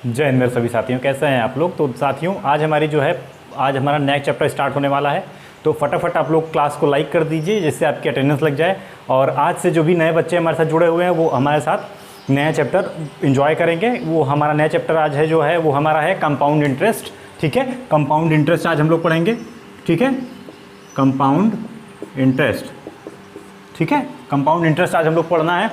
जय हिंद मेरे सभी साथियों, कैसे हैं आप लोग। तो साथियों आज हमारा नेक्स्ट चैप्टर स्टार्ट होने वाला है। तो फटाफट आप लोग क्लास को लाइक कर दीजिए जिससे आपकी अटेंडेंस लग जाए। और आज से जो भी नए बच्चे हमारे साथ जुड़े हुए हैं वो हमारे साथ नया चैप्टर एंजॉय करेंगे। वो हमारा नया चैप्टर आज है जो है वो हमारा है कंपाउंड इंटरेस्ट। ठीक है, कंपाउंड इंटरेस्ट आज हम लोग पढ़ेंगे। ठीक है, कंपाउंड इंटरेस्ट। ठीक है, कंपाउंड इंटरेस्ट आज हम लोग पढ़ना है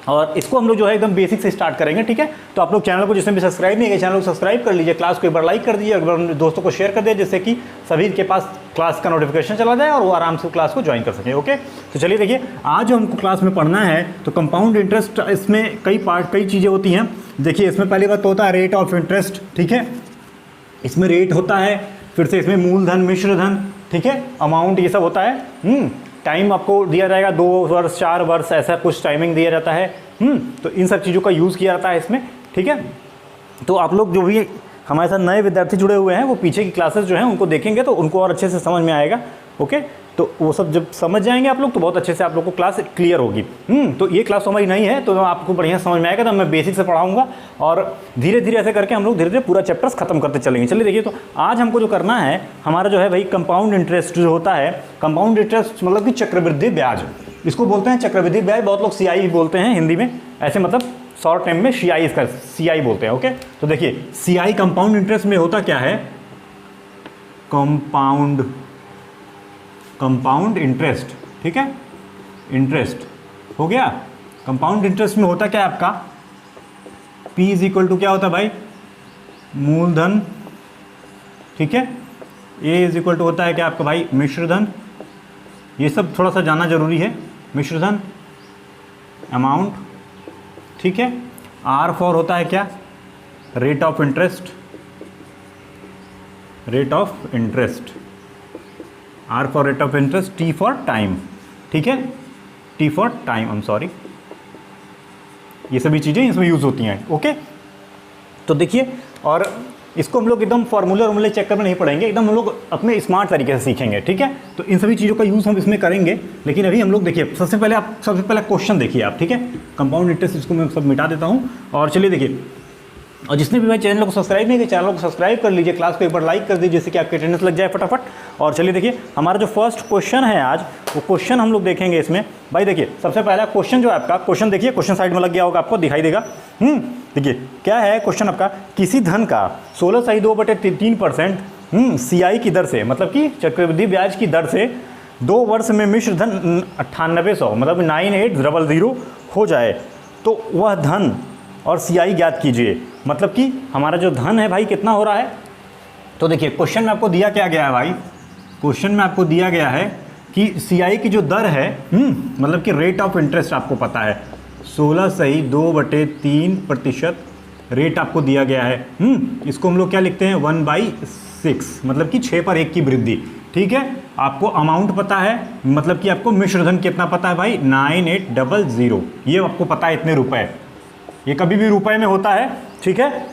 और इसको हम लोग जो है एकदम बेसिक से स्टार्ट करेंगे। ठीक है, तो आप लोग चैनल को जिसने भी सब्सक्राइब नहीं किया चैनल को सब्सक्राइब कर लीजिए, क्लास को एक बार लाइक कर दीजिए, एक बार दोस्तों को शेयर कर दिए जिससे कि सभी के पास क्लास का नोटिफिकेशन चला जाए और वो आराम से क्लास को ज्वाइन कर सकें। ओके, तो चलिए देखिए आज जो हमको क्लास में पढ़ना है तो कंपाउंड इंटरेस्ट, इसमें कई चीज़ें होती हैं। देखिए इसमें पहली बात तो होता है रेट ऑफ इंटरेस्ट। ठीक है, इसमें रेट होता है, फिर से इसमें मूलधन, मिश्रधन, ठीक है, अमाउंट, ये सब होता है। टाइम आपको दिया जाएगा 2 वर्ष 4 वर्ष ऐसा कुछ टाइमिंग दिया जाता है। तो इन सब चीज़ों का यूज़ किया जाता है इसमें। ठीक है, तो आप लोग जो भी हमारे साथ नए विद्यार्थी जुड़े हुए हैं वो पीछे की क्लासेस जो हैं उनको देखेंगे तो उनको और अच्छे से समझ में आएगा। ओके, तो वो सब जब समझ जाएंगे आप लोग तो बहुत अच्छे से आप लोग को क्लास क्लियर होगी। तो ये क्लास हमारी नई है तो आपको बढ़िया समझ में आएगा। तो मैं बेसिक से पढ़ाऊंगा और धीरे धीरे ऐसे करके हम लोग धीरे धीरे पूरा चैप्टर्स खत्म करते चलेंगे। चलिए देखिए, तो आज हमको जो करना है हमारा जो है भाई कंपाउंड इंटरेस्ट जो होता है। कंपाउंड इंटरेस्ट मतलब कि चक्रवृद्धि ब्याज, इसको बोलते हैं चक्रवृद्धि ब्याज। बहुत लोग CI बोलते हैं हिंदी में, ऐसे मतलब शॉर्ट टाइम में इसका CI बोलते हैं। ओके, तो देखिए CI कंपाउंड इंटरेस्ट में होता क्या है, कंपाउंड इंटरेस्ट। ठीक है, इंटरेस्ट हो गया। कंपाउंड इंटरेस्ट में होता क्या है आपका, P इज इक्वल टू क्या होता है भाई, मूलधन। ठीक है, A इज इक्वल टू होता है क्या आपका भाई, मिश्रधन। ये सब थोड़ा सा जानना जरूरी है, मिश्रधन, अमाउंट। ठीक है, R फॉर होता है क्या, rate of interest, rate of interest, R for rate of interest, T for time. ठीक है, T for time, I am sorry. ये सभी चीज़ें इसमें यूज़ होती हैं। ओके, तो देखिए, और इसको हम लोग एकदम फार्मूले चेक में नहीं पढ़ेंगे, एकदम हम लोग अपने स्मार्ट तरीके से सीखेंगे। ठीक है, तो इन सभी चीज़ों का यूज़ हम इसमें करेंगे। लेकिन अभी हम लोग देखिए सबसे पहले क्वेश्चन देखिए आप। ठीक है, कंपाउंड इंटरेस्ट, इसको मैं सब मिटा देता हूँ। और चलिए देखिए, और जिसने भी भाई चैनल को सब्सक्राइब नहीं किया चैनल को सब्सक्राइब कर लीजिए, क्लास को एक बार लाइक कर दीजिए जिससे कि आपकी अटेंडेंस लग जाए फटाफट। और चलिए देखिए हमारा जो फर्स्ट क्वेश्चन है आज वो क्वेश्चन हम लोग देखेंगे इसमें। भाई देखिए सबसे पहला क्वेश्चन जो है आपका, क्वेश्चन देखिए, क्वेश्चन साइड में लग गया होगा, आपको दिखाई देगा। देखिए क्या है क्वेश्चन आपका, किसी धन का 16/2/3% CI की दर से, मतलब कि चक्रवृद्धि ब्याज की दर से 2 वर्ष में मिश्र धन 9800 मतलब 9800 हो जाए तो वह धन और CI ज्ञात कीजिए। मतलब कि हमारा जो धन है भाई कितना हो रहा है। तो देखिए क्वेश्चन में आपको दिया क्या गया है भाई, क्वेश्चन में आपको दिया गया है कि CI की जो दर है, मतलब कि रेट ऑफ इंटरेस्ट आपको पता है 16/2/3% रेट आपको दिया गया है। इसको हम लोग क्या लिखते हैं, 1/6, मतलब कि 6 पर 1 की वृद्धि। ठीक है, आपको अमाउंट पता है, मतलब कि आपको मिश्रधन कितना पता है भाई, 9800, ये आपको पता है इतने रुपए। ये कभी भी रुपए में होता है। ठीक है,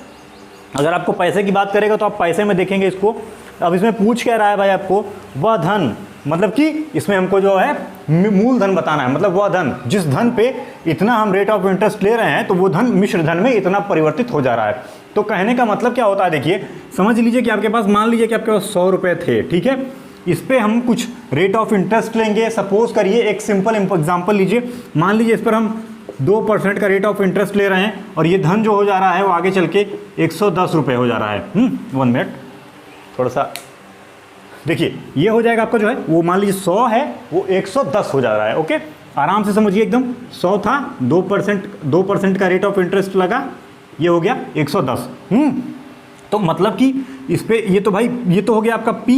अगर आपको पैसे की बात करेगा तो आप पैसे में देखेंगे इसको। अब इसमें पूछ क्या रहा है भाई आपको, वह धन, मतलब कि इसमें हमको जो है मूलधन बताना है, मतलब वह धन जिस धन पे इतना हम रेट ऑफ इंटरेस्ट ले रहे हैं तो वो धन मिश्रधन में इतना परिवर्तित हो जा रहा है। तो कहने का मतलब क्या होता है, देखिए समझ लीजिए कि आपके पास, मान लीजिए कि आपके पास 100 रुपये थे। ठीक है, इस पर हम कुछ रेट ऑफ इंटरेस्ट लेंगे। सपोज करिए, एक सिंपल एग्जाम्पल लीजिए, मान लीजिए इस पर हम 2% का रेट ऑफ इंटरेस्ट ले रहे हैं और ये धन जो हो जा रहा है वो आगे चल के 110 रुपये हो जा रहा है। 1 मिनट, थोड़ा सा देखिए, ये हो जाएगा आपका जो है वो, मान लीजिए 100 है वो 110 हो जा रहा है। ओके, आराम से समझिए एकदम, 100 था, 2% का रेट ऑफ इंटरेस्ट लगा, ये हो गया 110। तो मतलब कि इस पे ये तो भाई ये तो हो गया आपका P,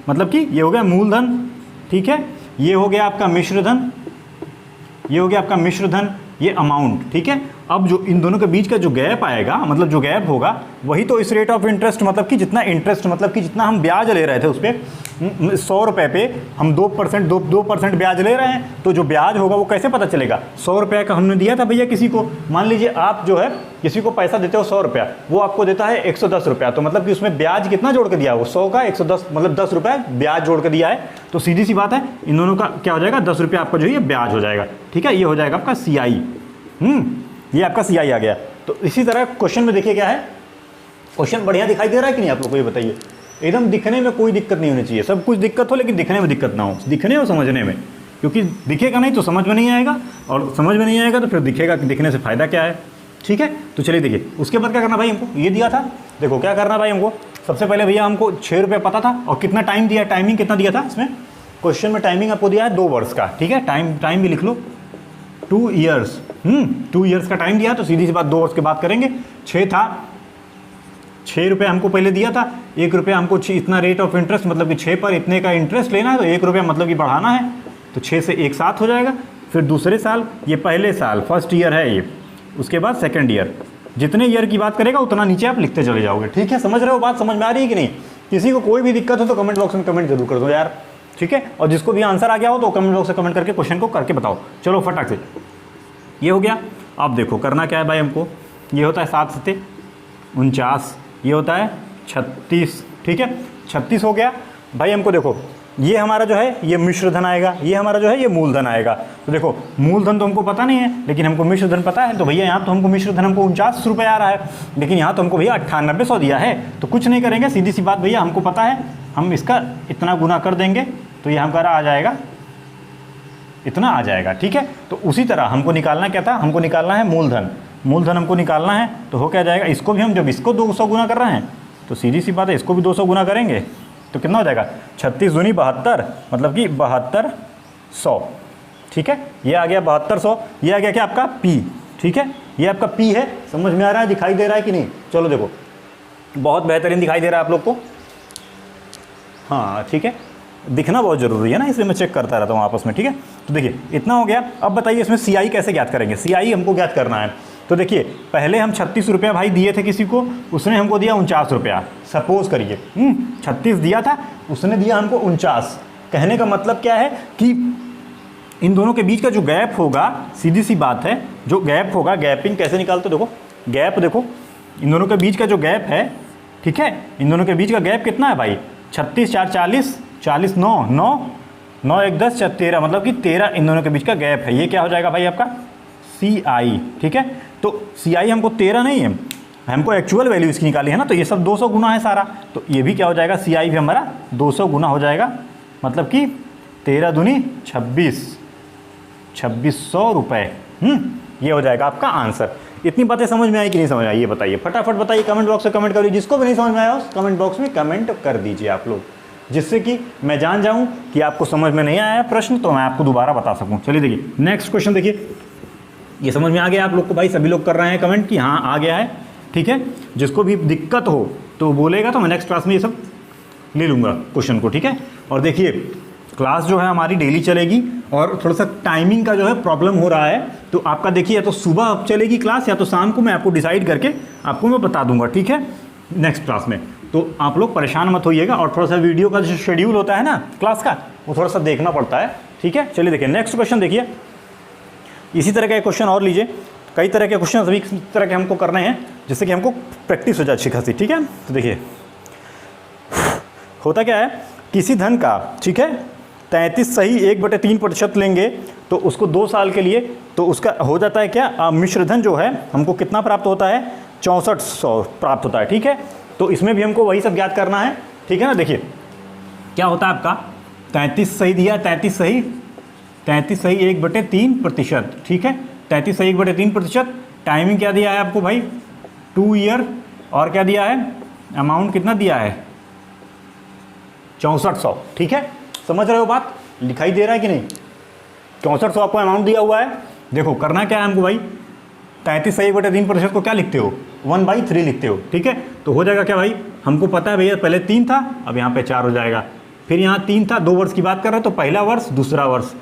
मतलब कि ये हो गया मूलधन। ठीक है, ये हो गया आपका मिश्रधन, ये हो गया आपका मिश्रधन, ये अमाउंट। ठीक है, अब जो इन दोनों के बीच का जो गैप आएगा, मतलब जो गैप होगा वही तो इस रेट ऑफ इंटरेस्ट, मतलब कि जितना इंटरेस्ट, मतलब कि जितना हम ब्याज ले रहे थे उस पर 100 रुपये पे हम 2% ब्याज ले रहे हैं, तो जो ब्याज होगा वो कैसे पता चलेगा। 100 रुपये का हमने दिया था भैया किसी को, मान लीजिए आप जो है किसी को पैसा देते हो 100 रुपया, वो आपको देता है 110 रुपया, तो मतलब कि उसमें ब्याज कितना जोड़ के दिया, वो 100 का 110 मतलब 10 रुपये ब्याज जोड़ के दिया है। तो सीधी सी बात है, इन दोनों का क्या हो जाएगा, 10 रुपया आपका जो है ब्याज हो जाएगा। ठीक है, ये हो जाएगा आपका CI। ये आपका CI आ गया। तो इसी तरह क्वेश्चन में देखिए क्या है, क्वेश्चन बढ़िया दिखाई दे रहा है कि नहीं आप लोग को, ये बताइए। एकदम दिखने में कोई दिक्कत नहीं होनी चाहिए, सब कुछ दिक्कत हो लेकिन दिखने में दिक्कत ना हो, दिखने और समझने में, क्योंकि दिखेगा नहीं तो समझ में नहीं आएगा, और समझ में नहीं आएगा तो फिर दिखेगा कि दिखने से फ़ायदा क्या है। ठीक है, तो चलिए देखिए उसके बाद क्या करना भाई, हमको ये दिया था, देखो क्या करना भाई हमको, सबसे पहले भैया हमको 6 रुपये पता था, और कितना टाइम दिया, टाइमिंग कितना दिया था इसमें, क्वेश्चन में टाइमिंग आपको दिया है 2 वर्ष का। ठीक है, टाइम भी लिख लो, 2 ईयर्स, 2 ईयर्स का टाइम दिया, तो सीधी सी बात 2 वर्ष की बात करेंगे। 6 था, 6 रुपये हमको पहले दिया था, 1 रुपया हमको इतना रेट ऑफ इंटरेस्ट, मतलब कि 6 पर इतने का इंटरेस्ट लेना है, तो 1 रुपया मतलब कि बढ़ाना है, तो 6 से 1 7 हो जाएगा। फिर दूसरे साल, ये पहले साल फर्स्ट ईयर है ये, उसके बाद सेकंड ईयर, जितने ईयर की बात करेगा उतना नीचे आप लिखते चले जाओगे। ठीक है, समझ रहे हो बात, समझ में आ रही है कि नहीं? किसी को कोई भी दिक्कत हो तो कमेंट बॉक्स में कमेंट जरूर कर दो यार। ठीक है, और जिसको भी आंसर आ गया हो तो कमेंट बॉक्स में कमेंट करके क्वेश्चन को करके बताओ। चलो फटाक से, ये हो गया। अब देखो करना क्या है भाई हमको, ये होता है 7 सत्ते 49, ये होता है 36। ठीक है, 36 हो गया भाई। हमको देखो ये हमारा जो है ये मिश्र धन आएगा, ये हमारा जो है ये मूलधन आएगा। तो देखो मूलधन तो हमको पता नहीं है, लेकिन हमको मिश्र धन पता है, तो भैया यहाँ तो हमको मिश्र धन हमको 49 रुपये आ रहा है, लेकिन यहाँ तो हमको भैया 9800 दिया है। तो कुछ नहीं करेंगे, सीधी सी बात भैया, हमको पता है, हम इसका इतना गुना कर देंगे तो ये हमारा आ जाएगा, इतना आ जाएगा। ठीक है, तो उसी तरह हमको निकालना क्या था, हमको निकालना है मूलधन। मूलधन हमको निकालना है, तो हो क्या जाएगा, इसको भी हम जब इसको 200 गुना कर रहे हैं तो सीधी सी बात है, इसको भी 200 गुना करेंगे तो कितना हो जाएगा, 36 दूनी 72, मतलब कि 7200। ठीक है, ये आ गया 7200, ये आ गया क्या आपका P। ठीक है, ये आपका P है, समझ में आ रहा है, दिखाई दे रहा है कि नहीं? चलो देखो, बहुत बेहतरीन दिखाई दे रहा है आप लोग को। हाँ ठीक है, दिखना बहुत ज़रूरी है ना, इसलिए मैं चेक करता रहता हूँ आपस में। ठीक है, तो देखिए इतना हो गया। अब बताइए इसमें CI कैसे ज्ञात करेंगे, CI हमको ज्ञात करना है। तो देखिए पहले हम 36 रुपया भाई दिए थे किसी को, उसने हमको दिया 49 रुपया, सपोज करिए 36 दिया था, उसने दिया हमको 49। कहने का मतलब क्या है कि इन दोनों के बीच का जो गैप होगा, सीधी सी बात है, जो गैप होगा, गैपिंग कैसे निकालते हो, देखो गैप, देखो इन दोनों के बीच का जो गैप है, ठीक है, इन दोनों के बीच का गैप कितना है भाई, 36 4 40, 40 9 9 9 1 10 13, मतलब कि 13 इन दोनों के बीच का गैप है। ये क्या हो जाएगा भाई आपका CI। ठीक है, तो CI हमको 13 नहीं है, हमको एक्चुअल वैल्यू इसकी निकाली है ना, तो ये सब 200 गुना है सारा, तो ये भी क्या हो जाएगा, CI भी हमारा 200 गुना हो जाएगा, मतलब कि 13 दूनी 26, 2600 रुपये। ये हो जाएगा आपका आंसर। इतनी बातें समझ में आई कि नहीं समझ आई, ये बताइए, फटाफट बताइए, कमेंट बॉक्स में कमेंट करिए। जिसको भी नहीं समझ में आया उस कमेंट बॉक्स में कमेंट कर दीजिए आप लोग, जिससे कि मैं जान जाऊं कि आपको समझ में नहीं आया प्रश्न, तो मैं आपको दोबारा बता सकूं। चलिए देखिए नेक्स्ट क्वेश्चन, देखिए ये समझ में आ गया आप लोग को भाई, सभी लोग कर रहे हैं कमेंट कि हाँ आ गया है। ठीक है, जिसको भी दिक्कत हो तो बोलेगा, तो मैं नेक्स्ट क्लास में ये सब ले लूँगा क्वेश्चन को। ठीक है, और देखिए क्लास जो है हमारी डेली चलेगी, और थोड़ा सा टाइमिंग का जो है प्रॉब्लम हो रहा है, तो आपका देखिए या तो सुबह चलेगी क्लास या तो शाम को, मैं आपको डिसाइड करके आपको मैं बता दूंगा। ठीक है, नेक्स्ट क्लास में, तो आप लोग परेशान मत होइएगा, और थोड़ा सा वीडियो का जो शेड्यूल होता है ना क्लास का, वो थोड़ा सा देखना पड़ता है। ठीक है, चलिए देखिए नेक्स्ट क्वेश्चन, देखिए इसी तरह के क्वेश्चन और लीजिए, कई तरह के क्वेश्चन सभी तरह के हमको करने हैं, जिससे कि हमको प्रैक्टिस हो जाए अच्छी खासी। ठीक है, तो देखिए होता क्या है, किसी धन का, ठीक है, 33 सही 1/3% लेंगे तो उसको 2 साल के लिए, तो उसका हो जाता है क्या, मिश्रधन जो है हमको कितना प्राप्त होता है, 6400 प्राप्त होता है। ठीक है, तो इसमें भी हमको वही सब ज्ञात करना है। ठीक है ना, देखिए क्या होता है आपका, 33 सही दिया, 33 सही 1/3%। ठीक है, 33 सही 1/3%। टाइमिंग क्या दिया है आपको भाई, 2 ईयर, और क्या दिया है, अमाउंट कितना दिया है, 6400। ठीक है, समझ रहे हो बात, दिखाई दे रहा है कि नहीं, 6400 आपको अमाउंट दिया हुआ है। देखो करना क्या है हमको भाई, 33 सही 1/3% को क्या लिखते हो, 1/3 लिखते हो। ठीक है, तो हो जाएगा क्या भाई, हमको पता है भैया पहले 3 था, अब यहाँ पे 4 हो जाएगा, फिर यहाँ 3 था, 2 वर्ष की बात कर रहे हैं, तो पहला वर्ष दूसरा वर्ष,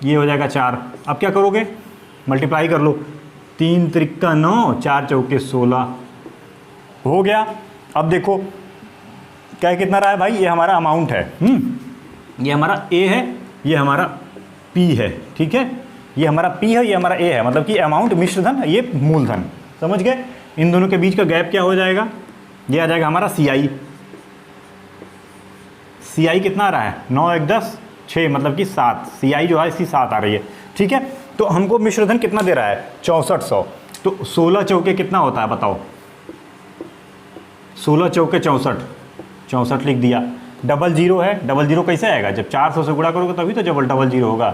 ये हो जाएगा 4। अब क्या करोगे, मल्टीप्लाई कर लो, 3 त्रिका 9, 4 चौके 16 हो गया। अब देखो क्या कितना रहा है भाई, ये हमारा अमाउंट है, ये हमारा A है, ये हमारा P है। ठीक है, ये हमारा P है, ये हमारा A है, मतलब कि अमाउंट मिश्रधन, ये मूलधन। समझ गए, इन दोनों के बीच का गैप क्या हो जाएगा, ये आ जाएगा हमारा CI। CI कितना आ रहा है, 9 1 10 6, मतलब कि 7, CI जो है इसकी 7 आ रही है। ठीक है, तो हमको मिश्रधन कितना दे रहा है, 6400, तो 16 चौके कितना होता है बताओ, 16 चौके 64, 64 लिख दिया। डबल जीरो है, डबल जीरो कैसे आएगा, जब 400 से गुणा करोगे तभी तो जब डबल जीरो होगा,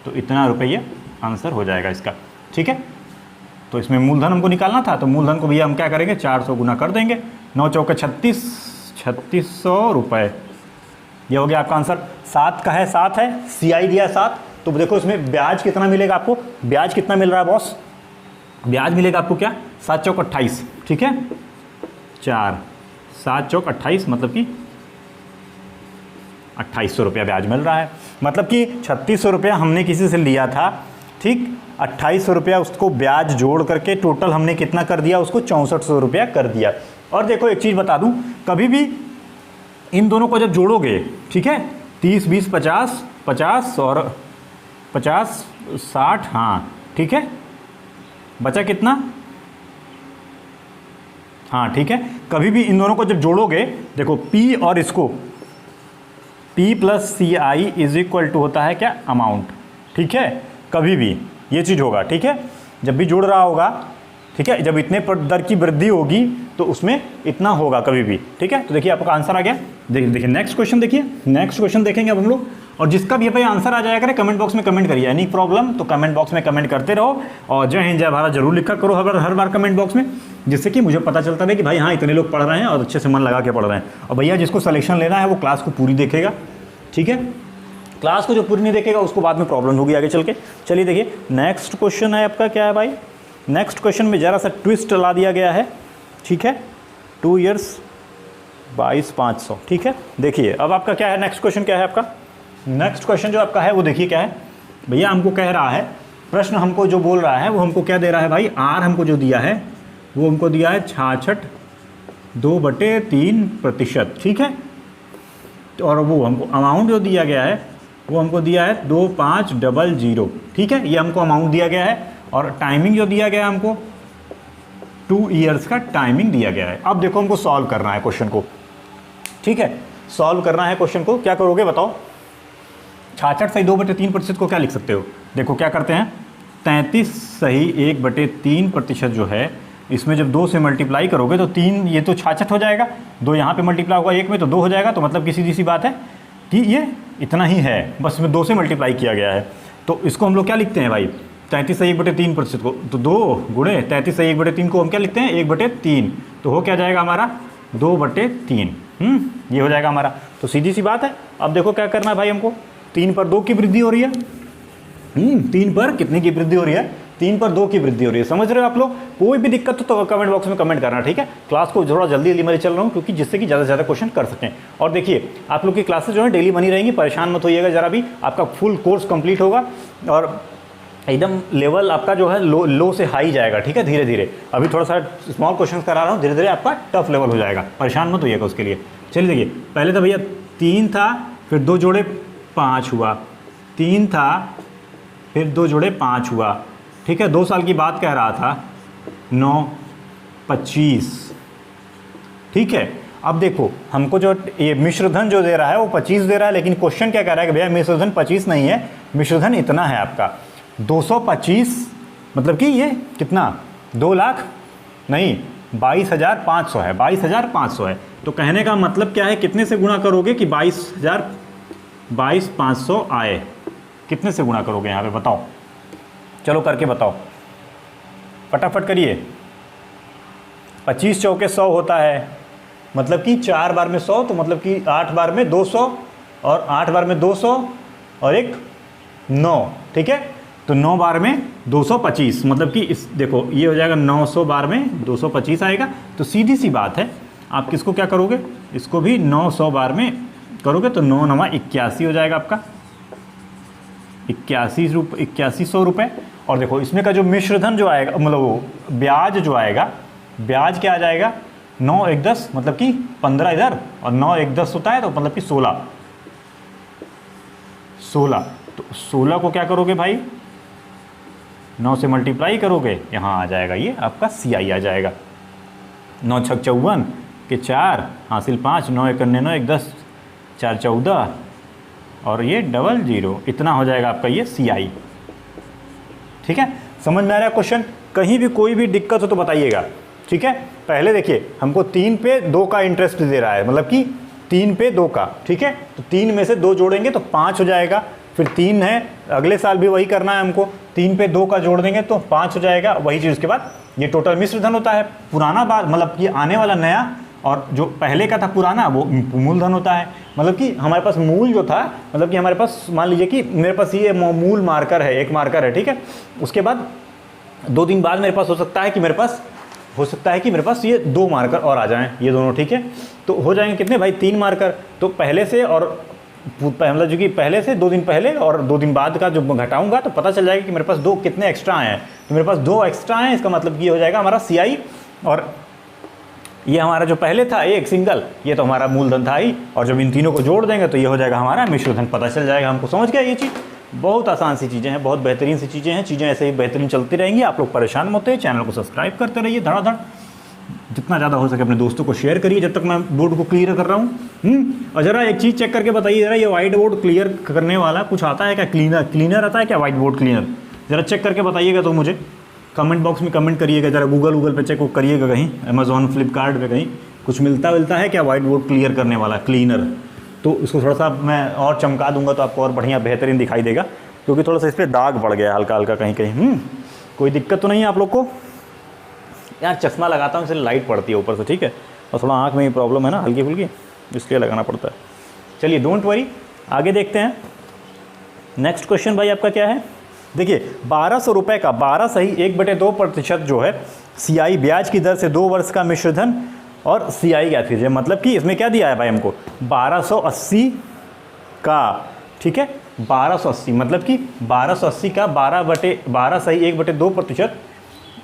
तो इतना रुपये आंसर हो जाएगा इसका। ठीक है, तो इसमें मूलधन हमको निकालना था, तो मूलधन को भैया हम क्या करेंगे, 400 गुना कर देंगे। 9 चौके 36, 3600 रुपये, ये हो गया आपका आंसर। 7 का है, 7 है, CI दिया 7, तो देखो इसमें ब्याज कितना मिलेगा आपको, ब्याज कितना मिल रहा है बॉस, ब्याज मिलेगा आपको क्या, 7 चौक 28, ठीक है, 4, 7 चौक 28 मतलब कि 2800 रुपया ब्याज मिल रहा है। मतलब कि 3600 रुपया हमने किसी से लिया था, ठीक, 2800 रुपया उसको ब्याज जोड़ करके टोटल हमने कितना कर दिया, उसको 6400 रुपया कर दिया। और देखो एक चीज़ बता दूं, कभी भी इन दोनों को जब जोड़ोगे, ठीक है, 30 20 50 50 और 50 60, हाँ ठीक है, बचा कितना, हाँ ठीक है, कभी भी इन दोनों को जब जोड़ोगे, देखो P और इसको P plus CI is equal to होता है क्या, अमाउंट, ठीक है, कभी भी ये चीज़ होगा, ठीक है, जब भी जुड़ रहा होगा, ठीक है, जब इतने पर दर की वृद्धि होगी तो उसमें इतना होगा कभी भी, ठीक है। तो देखिए आपका आंसर आ गया। देखिए नेक्स्ट क्वेश्चन, देखिए नेक्स्ट क्वेश्चन देखेंगे अब हम लोग, और जिसका भी भाई आंसर आ जाएगा कमेंट बॉक्स में कमेंट करिए, एनी प्रॉब्लम तो कमेंट बॉक्स में कमेंट करते रहो, और जय हिंद जय भारत जरूर लिखा करो हर बार कमेंट बॉक्स में, जिससे कि मुझे पता चलता है कि भाई हाँ इतने लोग पढ़ रहे हैं और अच्छे से मन लगा के पढ़ रहे हैं। और भैया जिसको सिलेक्शन लेना है वो क्लास को पूरी देखेगा, ठीक है, क्लास को जो पूरी नहीं देखेगा उसको बाद में प्रॉब्लम होगी आगे चल के। चलिए देखिए नेक्स्ट क्वेश्चन है आपका, क्या है भाई, नेक्स्ट क्वेश्चन में ज़रा सा ट्विस्ट ला दिया गया है, ठीक है, 2 ईयर्स 22,500, ठीक है। देखिए अब आपका क्या है, नेक्स्ट क्वेश्चन क्या है आपका, नेक्स्ट क्वेश्चन जो आपका है वो देखिए क्या है भैया, हमको कह रहा है, प्रश्न हमको जो बोल रहा है वो हमको क्या दे रहा है भाई, आर हमको जो दिया है वो हमको दिया है 66.2/3%, ठीक है, और वो हमको अमाउंट जो दिया गया है वो हमको दिया है 2500, ठीक है, ये हमको अमाउंट दिया गया है, और टाइमिंग जो दिया गया है हमको 2 ईयर्स का टाइमिंग दिया गया है। अब देखो हमको सॉल्व करना है क्वेश्चन को, ठीक है, सॉल्व करना है क्वेश्चन को, क्या करोगे बताओ, 66 सही 2/3% को क्या लिख सकते हो, देखो क्या करते हैं, 33 सही 1/3% जो है, इसमें जब 2 से मल्टीप्लाई करोगे तो 3, ये तो 66 हो जाएगा, 2 यहाँ पे मल्टीप्लाई होगा 1 में तो 2 हो जाएगा, तो मतलब कि सीधी सी बात है कि ये इतना ही है, बस इसमें 2 से मल्टीप्लाई किया गया है। तो इसको हम लोग क्या लिखते हैं भाई, 33 सही 1/3% को, तो 2 गुणे 33 सही 1/3 को हम क्या लिखते हैं, 1/3, तो हो क्या जाएगा हमारा 2/3, ये हो जाएगा हमारा। तो सीधी सी बात है, अब देखो क्या करना है भाई हमको, 3 पर 2 की वृद्धि हो रही है, 3 पर कितने की वृद्धि हो रही है, 3 पर 2 की वृद्धि हो रही है, समझ रहे हो आप लोग। कोई भी दिक्कत हो तो कमेंट बॉक्स में कमेंट करना, ठीक है। क्लास को थोड़ा जल्दी मैं चल रहा हूँ क्योंकि जिससे कि ज़्यादा से ज़्यादा क्वेश्चन कर सकें। और देखिए आप लोग की क्लासेस जो है डेली बनी रहेंगी, परेशान मत होइएगा जरा भी, आपका फुल कोर्स कंप्लीट होगा और एकदम लेवल आपका जो है लो से हाई जाएगा, ठीक है, धीरे धीरे। अभी थोड़ा सा स्मॉल क्वेश्चन करा रहा हूँ, धीरे धीरे आपका टफ लेवल हो जाएगा, परेशान मत होइएगा उसके लिए। चलिए देखिए, पहले तो भैया 3 था, फिर 2 जोड़े 5 हुआ, 3 था, फिर 2 जोड़े 5 हुआ, ठीक है। 2 साल की बात कह रहा था, 9 25, ठीक है। अब देखो हमको जो ये मिश्रधन जो दे रहा है वो 25 दे रहा है, लेकिन क्वेश्चन क्या कह रहा है कि भैया मिश्रधन 25 नहीं है, मिश्रधन इतना है आपका 225, मतलब कि ये कितना 2 लाख नहीं 22,500 है, 22,500 है। तो कहने का मतलब क्या है, कितने से गुणा करोगे कि 22,500 आए, कितने से गुणा करोगे यहाँ पे बताओ, चलो करके बताओ, फटाफट करिए। 25 चौके 100 होता है, मतलब कि 4 बार में 100, तो मतलब कि 8 बार में 200, और 8 बार में 200 और एक 9, ठीक है। तो 9 बार में 225, मतलब कि इस देखो ये हो जाएगा 900 बार में 225 आएगा। तो सीधी सी बात है, आप किसको क्या करोगे, इसको भी 900 बार में करोगे तो 9 9 81 हो जाएगा आपका, 8100 रुपये। और देखो इसमें का जो मिश्रधन जो आएगा, मतलब वो ब्याज जो आएगा, ब्याज क्या आ जाएगा 9 1 10, मतलब कि 15 इधर और 9 1 10 होता है, तो मतलब कि 16। तो 16 को क्या करोगे भाई, 9 से मल्टीप्लाई करोगे, यहाँ आ जाएगा ये आपका CI आ जाएगा, 9 6 54 के 4 हासिल 5, 9 1 9 1 10 4 14 और ये 00, इतना हो जाएगा आपका ये CI, ठीक है। समझ में आ रहा है क्वेश्चन, कहीं भी कोई भी दिक्कत हो तो बताइएगा, ठीक है। पहले देखिए हमको 3 पे 2 का इंटरेस्ट दे रहा है, मतलब कि 3 पे 2 का, ठीक है। तो 3 में से 2 जोड़ेंगे तो 5 हो जाएगा, फिर 3 है, अगले साल भी वही करना है हमको, 3 पे 2 का जोड़ देंगे तो 5 हो जाएगा, वही चीज़। उसके बाद ये टोटल मिश्र धन होता है। पुराना बात मतलब कि आने वाला नया और जो पहले का था पुराना वो मूलधन होता है। मतलब कि हमारे पास मूल जो था, मतलब कि हमारे पास मान लीजिए कि मेरे पास ये मूल मार्कर है, एक मार्कर है, ठीक है। उसके बाद 2 दिन बाद मेरे पास हो सकता है कि मेरे पास ये 2 मार्कर और आ जाएं, ये दोनों, ठीक है। तो हो जाएंगे कितने भाई, 3 मार्कर। तो पहले से और मतलब जो कि पहले से 2 दिन पहले और 2 दिन बाद का जो घटाऊंगा तो पता चल जाएगा कि मेरे पास 2 कितने एक्स्ट्रा आए हैं। तो मेरे पास 2 एक्स्ट्रा हैं, इसका मतलब ये हो जाएगा हमारा CI, और ये हमारा जो पहले था एक सिंगल, ये तो हमारा मूलधन था ही, और जब इन तीनों को जोड़ देंगे तो ये हो जाएगा हमारा मिश्रधन, पता चल जाएगा हमको। समझ गया ये चीज़? बहुत आसान सी चीज़ें हैं, बहुत बेहतरीन सी चीज़ें हैं। चीज़ें ऐसे ही बेहतरीन चलती रहेंगी, आप लोग परेशान मत होइए, चैनल को सब्सक्राइब करते रहिए धड़ाधड़, जितना ज़्यादा हो सके अपने दोस्तों को शेयर करिए जब तक मैं बोर्ड को क्लियर कर रहा हूँ। और ज़रा एक चीज़ चेक करके बताइए, ज़रा ये वाइट बोर्ड क्लियर करने वाला कुछ आता है क्या, क्लीनर आता है क्या वाइट बोर्ड क्लीनर? ज़रा चेक करके बताइएगा तो मुझे कमेंट बॉक्स में कमेंट करिएगा, ज़रा गूगल पे चेक करिएगा, कहीं अमेज़ॉन फ्लिपकार्ट पे कहीं कुछ मिलता है क्या वाइट बोर्ड क्लियर करने वाला क्लीनर। तो इसको थोड़ा सा मैं और चमका दूंगा तो आपको और बढ़िया बेहतरीन दिखाई देगा, क्योंकि थोड़ा सा इस पर दाग पड़ गया हल्का हल्का कहीं कहीं। कोई दिक्कत तो नहीं है आप लोग को? यार चश्मा लगाता हूँ इसलिए लाइट पड़ती है ऊपर से, ठीक है, और थोड़ा आँख में ही प्रॉब्लम है ना हल्की फुल्की, इसलिए लगाना पड़ता है। चलिए डोंट वरी, आगे देखते हैं। नेक्स्ट क्वेश्चन भाई आपका क्या है? देखिए 1200 रुपये का 12 सही 1/2% जो है CI ब्याज की दर से 2 वर्ष का मिश्रधन, और CI क्या कीजिए, मतलब कि इसमें क्या दिया है भाई हमको 1280 का, ठीक है, 1280 मतलब कि 1280 का 12 सही 1/2%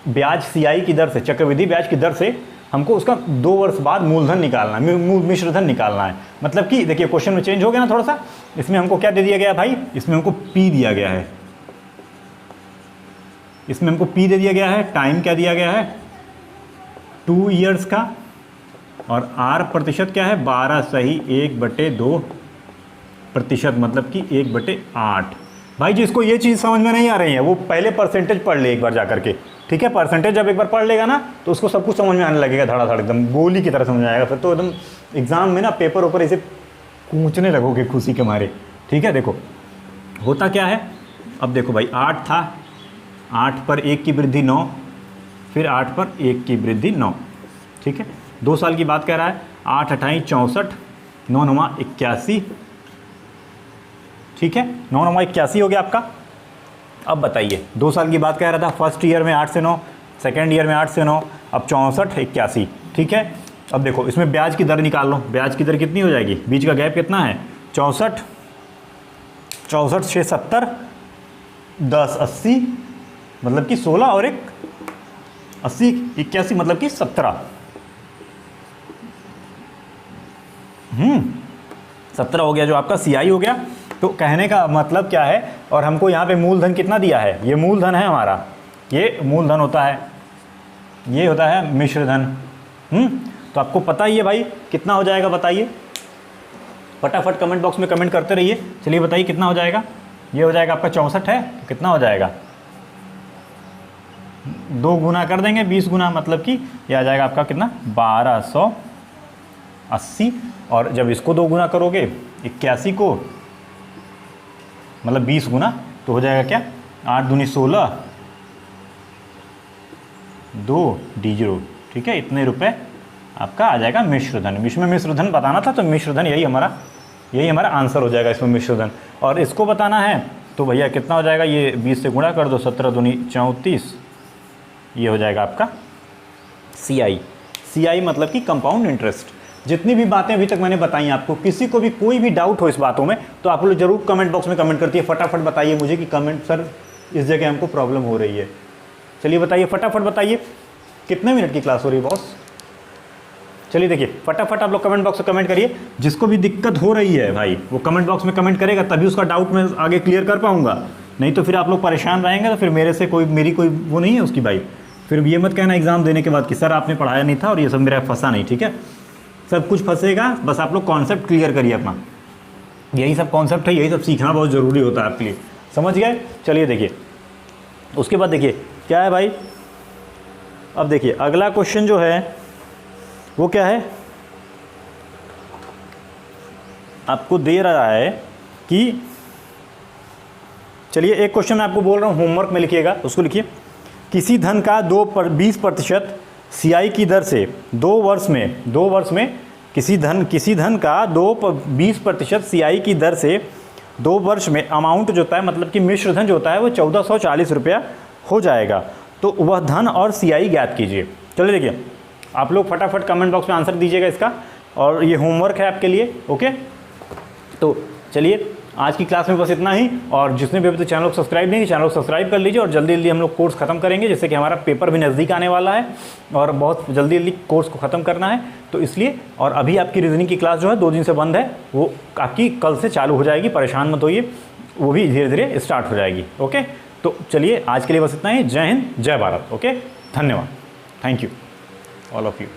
ब्याज CI की दर से, चक्रवृद्धि ब्याज की दर से हमको उसका 2 वर्ष बाद मूलधन निकालना है, मिश्रधन निकालना है। मतलब कि देखिए क्वेश्चन में चेंज हो गया ना थोड़ा सा, इसमें हमको क्या दे दिया गया भाई, इसमें हमको P दिया गया है, इसमें हमको P दे दिया गया है, टाइम क्या दिया गया है 2 ईयर्स का, और R प्रतिशत क्या है 12 सही 1/2%, मतलब कि 1/8। भाई जिसको ये चीज़ समझ में नहीं आ रही है वो पहले परसेंटेज पढ़ ले एक बार जा करके, ठीक है। परसेंटेज जब एक बार पढ़ लेगा ना तो उसको सब कुछ समझ में आने लगेगा, धड़ाधड़ एकदम गोली की तरह समझ में आएगा। फिर तो एकदम एग्जाम में ना पेपर ऊपर ऐसे कूचने लगोगे खुशी के मारे, ठीक है। देखो होता क्या है, अब देखो भाई 8 था, 8 पर 1 की वृद्धि 9, फिर 8 पर 1 की वृद्धि 9, ठीक है। 2 साल की बात कह रहा है, 8 8 64, 9 9 81, ठीक है, 9 9 81 हो गया आपका। अब बताइए 2 साल की बात कह रहा था, फर्स्ट ईयर में 8 से 9, सेकेंड ईयर में 8 से 9, अब 64 81, ठीक है। अब देखो इसमें ब्याज की दर निकाल लो, ब्याज की दर कितनी हो जाएगी, बीच का गैप कितना है 64 6 70, 10 80, मतलब कि 16 और 1 80 81, मतलब कि 17, 17 हो गया जो आपका CI हो गया। तो कहने का मतलब क्या है, और हमको यहाँ पे मूलधन कितना दिया है, ये मूलधन है हमारा, ये मूलधन होता है, ये होता है मिश्रधन। तो आपको पता ही है भाई कितना हो जाएगा, बताइए फटाफट कमेंट बॉक्स में कमेंट करते रहिए। चलिए बताइए कितना हो जाएगा, ये हो जाएगा आपका 64 है, तो कितना हो जाएगा 2 गुना कर देंगे 20 गुना, मतलब कि ये आ जाएगा आपका कितना 1280, और जब इसको 2 गुना करोगे 81 को, मतलब 20 गुना, तो हो जाएगा क्या 8 दूनी 16, 2 D0, ठीक है। इतने रुपए आपका आ जाएगा मिश्रधन। इसमें मिश्रधन बताना था तो मिश्रधन यही हमारा आंसर हो जाएगा इसमें मिश्रधन। और इसको बताना है तो भैया कितना हो जाएगा, ये 20 से गुणा कर दो, 17 दूनी 34, ये हो जाएगा आपका CI मतलब कि कंपाउंड इंटरेस्ट। जितनी भी बातें अभी तक मैंने बताई आपको, किसी को भी कोई भी डाउट हो इस बातों में तो आप लोग जरूर कमेंट बॉक्स में कमेंट करती है, फटाफट बताइए मुझे कि कमेंट सर इस जगह हमको प्रॉब्लम हो रही है। चलिए बताइए फटाफट बताइए, कितने मिनट की क्लास हो रही है बॉस? चलिए देखिए फटाफट आप लोग कमेंट बॉक्स में कमेंट करिए, जिसको भी दिक्कत हो रही है भाई वो कमेंट बॉक्स में कमेंट करेगा, तभी उसका डाउट मैं आगे क्लियर कर पाऊंगा, नहीं तो फिर आप लोग परेशान रहेंगे तो फिर मेरी कोई वो नहीं है उसकी भाई। फिर ये मत कहना एग्जाम देने के बाद कि सर आपने पढ़ाया नहीं था और ये सब मेरा फंसा नहीं, ठीक है। सब कुछ फंसेगा, बस आप लोग कॉन्सेप्ट क्लियर करिए अपना, यही सब कॉन्सेप्ट है, यही सब सीखना बहुत ज़रूरी होता है आपके लिए, समझ गए। चलिए देखिए उसके बाद देखिए क्या है भाई, अब देखिए अगला क्वेश्चन जो है वो क्या है, आपको दे रहा है कि, चलिए एक क्वेश्चन मैं आपको बोल रहा हूँ, होमवर्क में लिखिएगा, उसको लिखिए। किसी धन का 20% CI की दर से 2 वर्ष में किसी धन का 20% CI की दर से 2 वर्ष में अमाउंट जो होता है, मतलब कि मिश्र धन जो होता है वो 1440 रुपया हो जाएगा, तो वह धन और CI ज्ञात कीजिए। चलिए देखिए, आप लोग फटाफट कमेंट बॉक्स में आंसर दीजिएगा इसका, और ये होमवर्क है आपके लिए। ओके, तो चलिए आज की क्लास में बस इतना ही, और जिसने भी अभी तक चैनल को सब्सक्राइब नहीं किया, चैनल को सब्सक्राइब कर लीजिए, और जल्दी जल्दी हम लोग कोर्स खत्म करेंगे, जैसे कि हमारा पेपर भी नज़दीक आने वाला है और बहुत जल्दी जल्दी कोर्स को ख़त्म करना है, तो इसलिए। और अभी आपकी रीजनिंग की क्लास जो है 2 दिन से बंद है, वो आपकी कल से चालू हो जाएगी, परेशान मत होइए, वो भी धीरे धीरे स्टार्ट हो जाएगी। ओके, तो चलिए आज के लिए बस इतना ही। जय हिंद, जय भारत। ओके, धन्यवाद, thank you all of you.